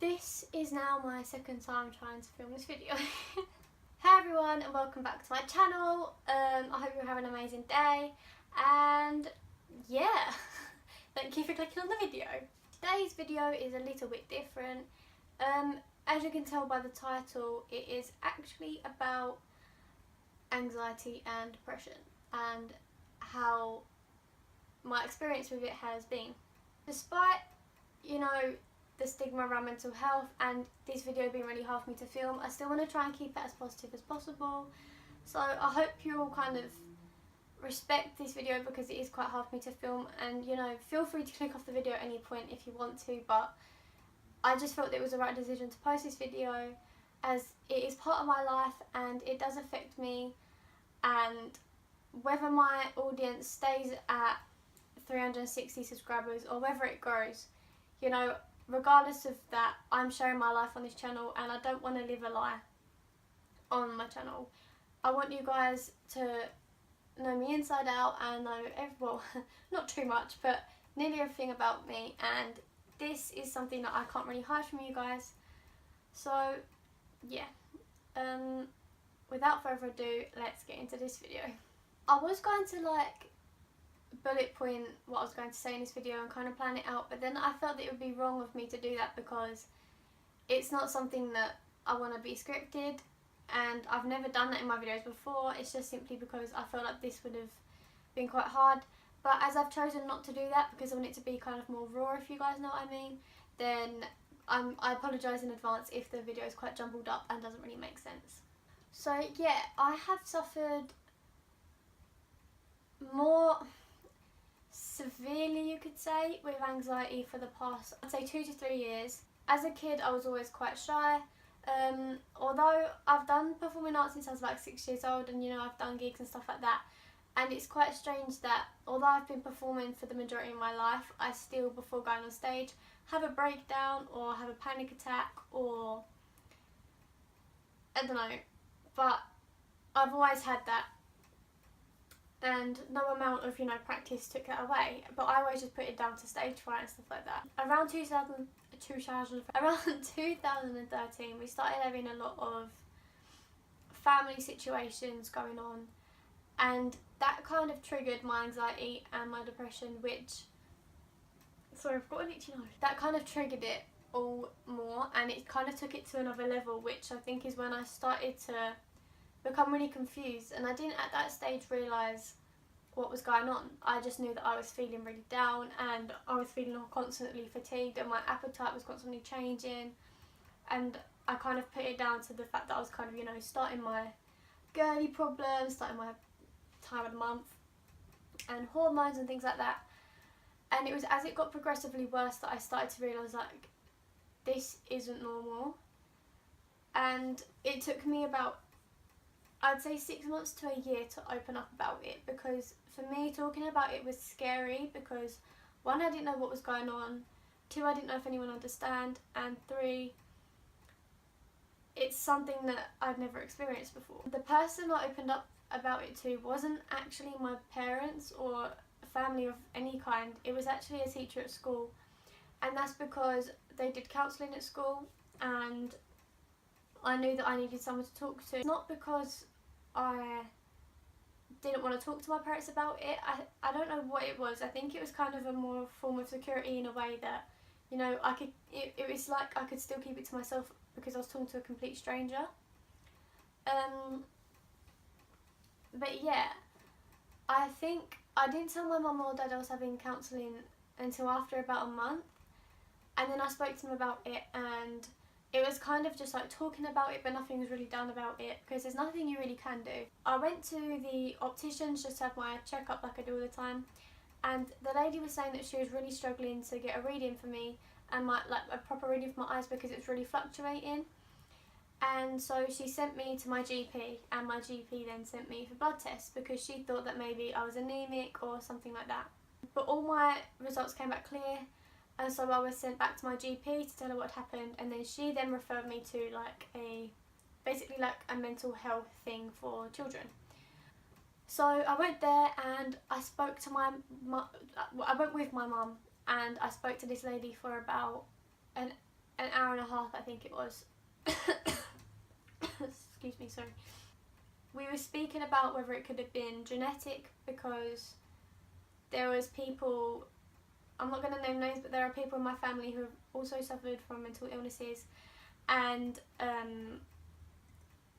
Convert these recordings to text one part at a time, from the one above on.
This is now my second time trying to film this video. Hey everyone and welcome back to my channel. I hope you're having an amazing day and yeah, thank you for clicking on the video. Today's video is a little bit different. As you can tell by the title, it is actually about anxiety and depression and how my experience with it has been. Despite, you know, the stigma around mental health and this video being really hard for me to film, I still want to try and keep it as positive as possible. So I hope you all kind of respect this video because it is quite hard for me to film, and you know, feel free to click off the video at any point if you want to, but I just felt that it was the right decision to post this video as it is part of my life and it does affect me, and whether my audience stays at 360 subscribers or whether it grows, you know, regardless of that, I'm sharing my life on this channel and I don't want to live a lie on my channel. I want you guys to know me inside out and know, well, not too much, but nearly everything about me, and this is something that I can't really hide from you guys. So yeah, without further ado, let's get into this video. I was going to like bullet point what I was going to say in this video and kind of plan it out, but then I felt that it would be wrong of me to do that because it's not something that I want to be scripted, and I've never done that in my videos before. It's just simply because I felt like this would have been quite hard, but as I've chosen not to do that because I want it to be kind of more raw, if you guys know what I mean, then I apologise in advance if the video is quite jumbled up and doesn't really make sense. So yeah, I have suffered more severely, you could say, with anxiety for the past, I'd say 2 to 3 years. As a kid I was always quite shy, although I've done performing arts since I was like 6 years old, and you know, I've done gigs and stuff like that, and it's quite strange that although I've been performing for the majority of my life, I still, before going on stage, have a breakdown or have a panic attack, or I don't know, but I've always had that. And no amount of, you know, practice took that away, but I always just put it down to stage fright and stuff like that. Around 2013 we started having a lot of family situations going on, and that kind of triggered my anxiety and my depression, which, sorry, I've got an itchy nose. That kind of triggered it all more, and it kind of took it to another level, which I think is when I started to become really confused, and I didn't at that stage realise what was going on. I just knew that I was feeling really down and I was feeling constantly fatigued and my appetite was constantly changing, and I kind of put it down to the fact that I was kind of, you know, starting my girly problems, starting my time of the month and hormones and things like that, and it was as it got progressively worse that I started to realise like this isn't normal. And it took me about, I'd say, 6 months to a year to open up about it, because for me talking about it was scary because 1, I didn't know what was going on, 2, I didn't know if anyone would understand, and 3, it's something that I'd never experienced before. The person I opened up about it to wasn't actually my parents or family of any kind, it was actually a teacher at school, and that's because they did counselling at school and I knew that I needed someone to talk to. Not because I didn't want to talk to my parents about it, I don't know what it was. I think it was kind of a more form of security in a way that, you know, I could, it was like I could still keep it to myself because I was talking to a complete stranger. But yeah, I think I didn't tell my mum or dad I was having counselling until after about a month, and then I spoke to them about it, and it was kind of just like talking about it, but nothing was really done about it because there's nothing you really can do. I went to the opticians just to have my checkup like I do all the time, and the lady was saying that she was really struggling to get a reading for me and like a proper reading for my eyes because it's really fluctuating. And so she sent me to my GP, and my GP then sent me for blood tests because she thought that maybe I was anemic or something like that. But all my results came back clear, and so I was sent back to my GP to tell her what happened, and then she then referred me to like basically like a mental health thing for children. So I went there and I spoke to I went with my mum, and I spoke to this lady for about an hour and a half path, I think it was. Excuse me, sorry. We were speaking about whether it could have been genetic, because there was people, I'm not going to name names, but there are people in my family who have also suffered from mental illnesses, and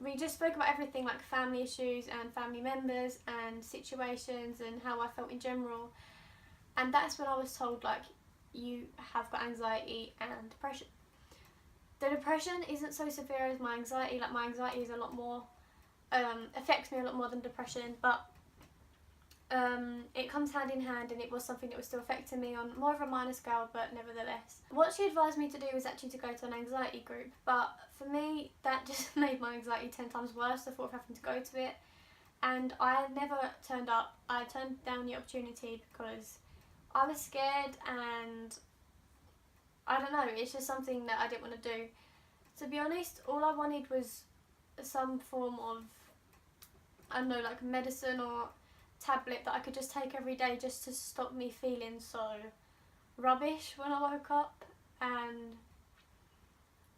we just spoke about everything, like family issues and family members and situations and how I felt in general. And that's when I was told, like, you have got anxiety and depression. The depression isn't so severe as my anxiety. Like, my anxiety is a lot more, affects me a lot more than depression, but it comes hand in hand, and it was something that was still affecting me on more of a minor scale, but nevertheless. What she advised me to do was actually to go to an anxiety group, but for me that just made my anxiety 10 times worse, the thought of having to go to it, and I never turned up. I turned down the opportunity because I was scared, and I don't know, it's just something that I didn't want to do. To be honest, all I wanted was some form of, I don't know, like medicine or tablet that I could just take every day just to stop me feeling so rubbish when I woke up, and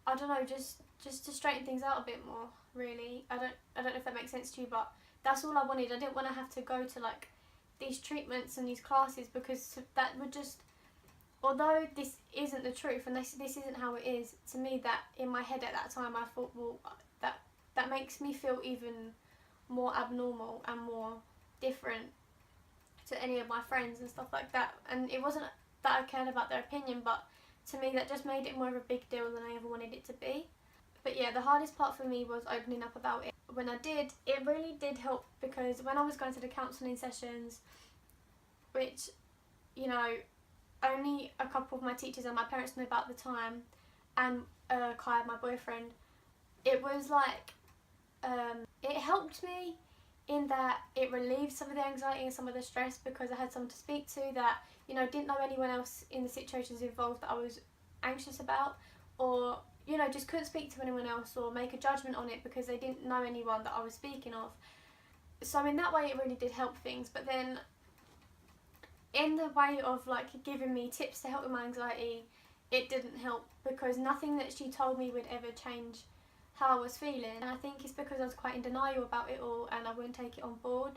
I don't know, just to straighten things out a bit more, really. I don't know if that makes sense to you, but that's all I wanted. I didn't want to have to go to like these treatments and these classes, because that would just, although this isn't the truth and this isn't how it is, to me, that in my head at that time I thought, well, that makes me feel even more abnormal and more different to any of my friends and stuff like that. And it wasn't that I cared about their opinion, but to me that just made it more of a big deal than I ever wanted it to be. But yeah, the hardest part for me was opening up about it. When I did, it really did help, because when I was going to the counselling sessions, which, you know, only a couple of my teachers and my parents knew about at the time, and Kai, my boyfriend, it was like, it helped me in that it relieved some of the anxiety and some of the stress, because I had someone to speak to that, you know, didn't know anyone else in the situations involved that I was anxious about, or, you know, just couldn't speak to anyone else or make a judgment on it because they didn't know anyone that I was speaking of. So in that way it really did help things. But then in the way of like giving me tips to help with my anxiety, it didn't help, because nothing that she told me would ever change how I was feeling. And I think it's because I was quite in denial about it all and I wouldn't take it on board.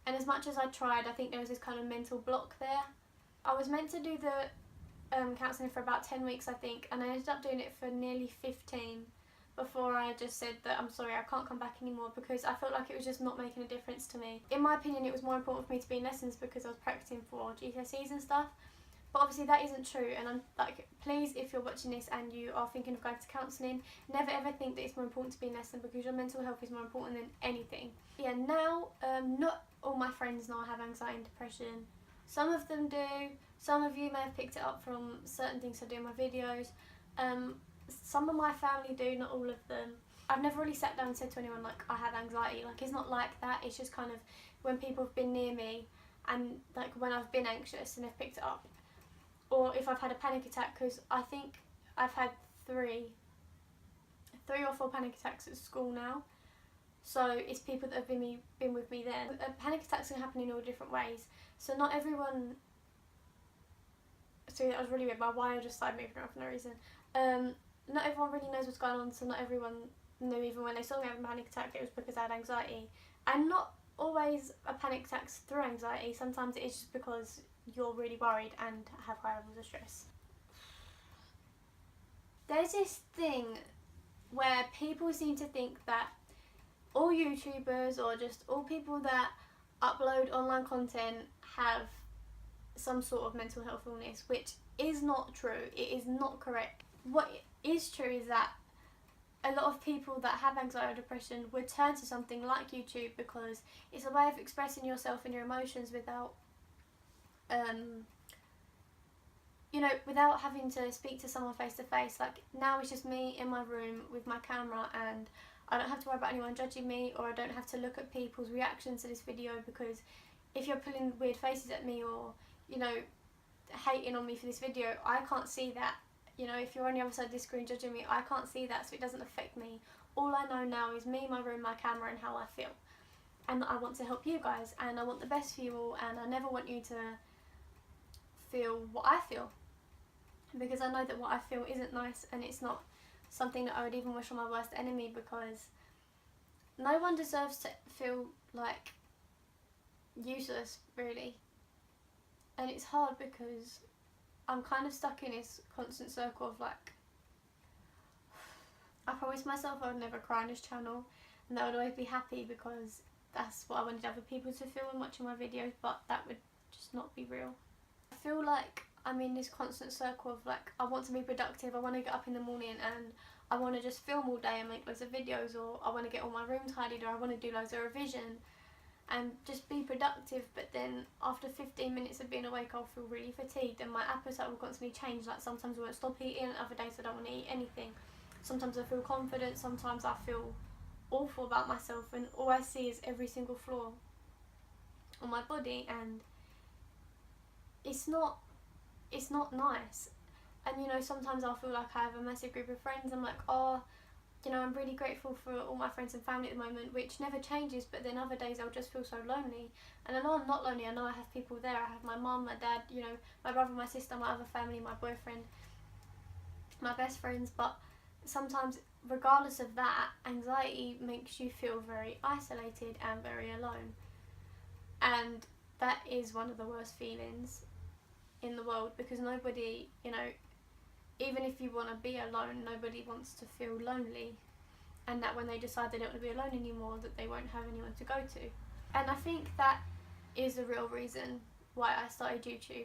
And as much as I tried, I think there was this kind of mental block there. I was meant to do the counselling for about 10 weeks, I think, and I ended up doing it for nearly 15 before I just said that I'm sorry, I can't come back anymore, because I felt like it was just not making a difference to me. In my opinion, it was more important for me to be in lessons because I was practicing for GCSEs and stuff. But obviously that isn't true, and I'm like, please, if you're watching this and you are thinking of going to counselling, never ever think that it's more important to be in lesson, because your mental health is more important than anything. Yeah, now, not all my friends know I have anxiety and depression. Some of them do. Some of you may have picked it up from certain things I do in my videos. Some of my family do, not all of them. I've never really sat down and said to anyone like I have anxiety. Like, it's not like that. It's just kind of when people have been near me and like when I've been anxious and they've picked it up. Or if I've had a panic attack, because I think I've had three or four panic attacks at school now. So it's people that have been with me then. Panic attacks can happen in all different ways. So not everyone... Sorry, that was really weird. My wire just started moving around for no reason. Not everyone really knows what's going on, so not everyone knew even when they saw me having a panic attack it was because I had anxiety. And not always a panic attack's through anxiety. Sometimes it is just because you're really worried and have high levels of stress. There's this thing where people seem to think that all YouTubers or just all people that upload online content have some sort of mental health illness, which is not true. It is not correct. What is true is that a lot of people that have anxiety or depression would turn to something like YouTube because it's a way of expressing yourself and your emotions without you know, without having to speak to someone face to face. Like, now it's just me in my room with my camera, and I don't have to worry about anyone judging me, or I don't have to look at people's reactions to this video, because if you're pulling weird faces at me or, you know, hating on me for this video, I can't see that. You know, if you're on the other side of the screen judging me, I can't see that, so it doesn't affect me. All I know now is me, my room, my camera, and how I feel. And I want to help you guys, and I want the best for you all, and I never want you to feel what I feel, because I know that what I feel isn't nice and it's not something that I would even wish on my worst enemy, because no one deserves to feel like useless, really. And it's hard because I'm kind of stuck in this constant circle of like, I promised myself I would never cry on this channel and that I would always be happy because that's what I wanted other people to feel when watching my videos, but that would just not be real. I feel like I'm in this constant circle of like, I want to be productive, I want to get up in the morning and I want to just film all day and make loads of videos, or I want to get all my room tidied, or I want to do loads of revision and just be productive, but then after 15 minutes of being awake I'll feel really fatigued and my appetite will constantly change. Like sometimes I won't stop eating, other days I don't want to eat anything. Sometimes I feel confident, sometimes I feel awful about myself, and all I see is every single flaw on my body, and it's not nice. And you know, sometimes I'll feel like I have a massive group of friends, I'm like, oh, you know, I'm really grateful for all my friends and family at the moment, which never changes, but then other days I'll just feel so lonely. And I know I'm not lonely, I know I have people there, I have my mum, my dad, you know, my brother, my sister, my other family, my boyfriend, my best friends, but sometimes regardless of that, anxiety makes you feel very isolated and very alone. And that is one of the worst feelings in the world, because nobody, you know, even if you want to be alone, nobody wants to feel lonely, and that when they decide they don't want to be alone anymore, that they won't have anyone to go to. And I think that is the real reason why I started YouTube,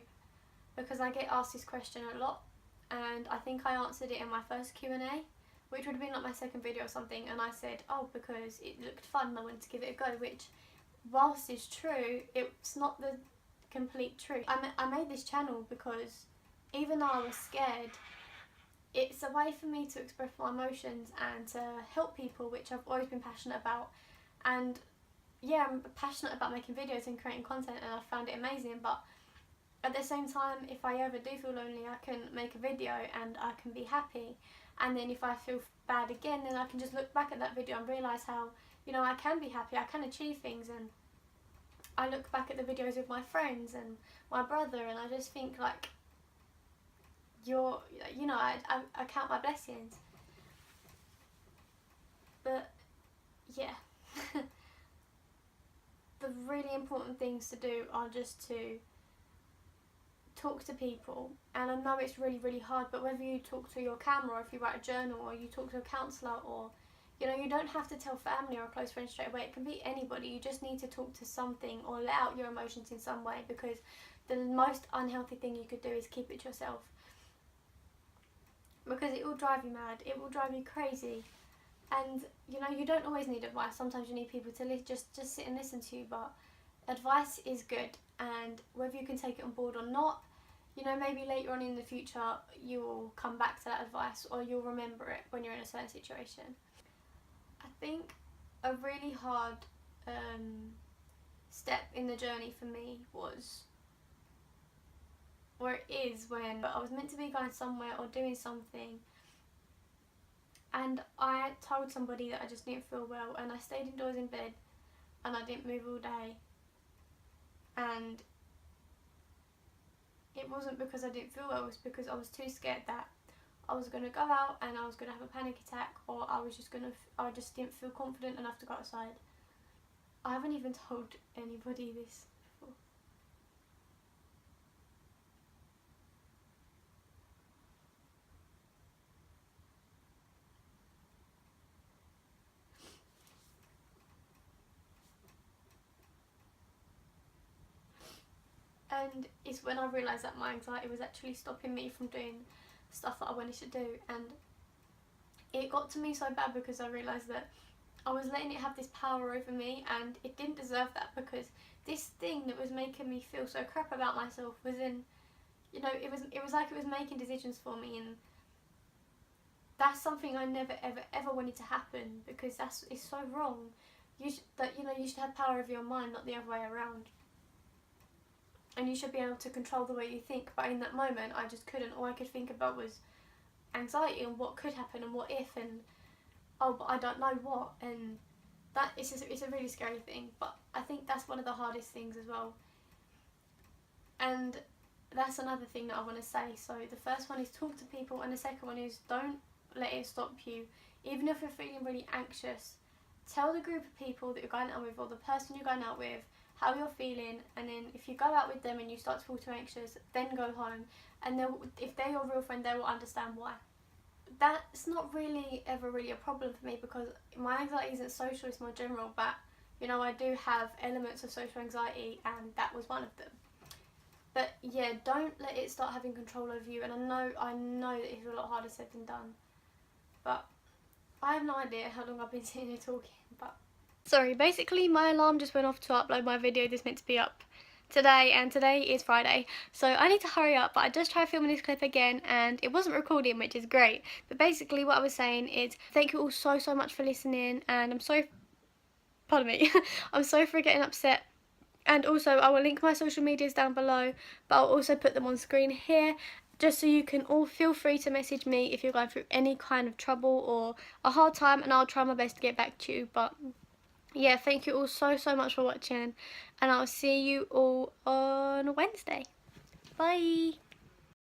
because I get asked this question a lot, and I think I answered it in my first Q&A, which would have been like my second video or something, and I said, oh, because it looked fun and I wanted to give it a go, which, whilst it's true, it's not the complete truth. I made this channel because even though I was scared, it's a way for me to express my emotions and to help people, which I've always been passionate about. And yeah, I'm passionate about making videos and creating content, and I found it amazing, but at the same time, if I ever do feel lonely, I can make a video and I can be happy. And then if I feel bad again, then I can just look back at that video and realise how, you know, I can be happy, I can achieve things. And I look back at the videos with my friends and my brother, and I just think like, you know, I count my blessings. But yeah, the really important things to do are just to talk to people. And I know it's really, really hard, but whether you talk to your camera, or if you write a journal, or you talk to a counsellor, or, you know, you don't have to tell family or a close friend straight away. It can be anybody. You just need to talk to something or let out your emotions in some way, because the most unhealthy thing you could do is keep it to yourself. Because it will drive you mad, it will drive you crazy. And you know, you don't always need advice. Sometimes you need people to just sit and listen to you, but advice is good, and whether you can take it on board or not, you know, maybe later on in the future you will come back to that advice, or you'll remember it when you're in a certain situation. I think a really hard step in the journey for me was, or it is, when I was meant to be going somewhere or doing something, and I told somebody that I just didn't feel well, and I stayed indoors in bed and I didn't move all day. And it wasn't because I didn't feel well, it was because I was too scared that I was going to go out and I was going to have a panic attack, or I just didn't feel confident enough to go outside. I haven't even told anybody this before. And it's when I realised that my anxiety was actually stopping me from doing stuff that I wanted to do. And it got to me so bad because I realised that I was letting it have this power over me, and it didn't deserve that, because this thing that was making me feel so crap about myself was in, you know, it was like it was making decisions for me, and that's something I never ever wanted to happen, because it's so wrong. You should have power over your mind, not the other way around. And you should be able to control the way you think, but in that moment I just couldn't. All I could think about was anxiety and what could happen and what if, and oh, but I don't know what, and that it's a really scary thing. But I think that's one of the hardest things as well. And that's another thing that I want to say. So the first one is talk to people, and the second one is don't let it stop you. Even if you're feeling really anxious, tell the group of people that you're going out with, or the person you're going out with, how you're feeling, and then if you go out with them and you start to feel too anxious, then go home, and if they're your real friend, they will understand why. That's not really ever really a problem for me, because my anxiety isn't social, it's more general, but you know, I do have elements of social anxiety, and that was one of them. But yeah, don't let it start having control over you, and I know that it's a lot harder said than done, but I have no idea how long I've been sitting here talking, but... Sorry, basically my alarm just went off to upload my video that's meant to be up today, and today is Friday, so I need to hurry up. But I just tried filming this clip again and it wasn't recording, which is great. But basically what I was saying is thank you all so much for listening, and I'm sorry, pardon me, I'm sorry for getting upset. And also I will link my social medias down below, but I'll also put them on screen here, just so you can all feel free to message me if you're going through any kind of trouble or a hard time, and I'll try my best to get back to you. But yeah, thank you all so much for watching, and I'll see you all on Wednesday. Bye!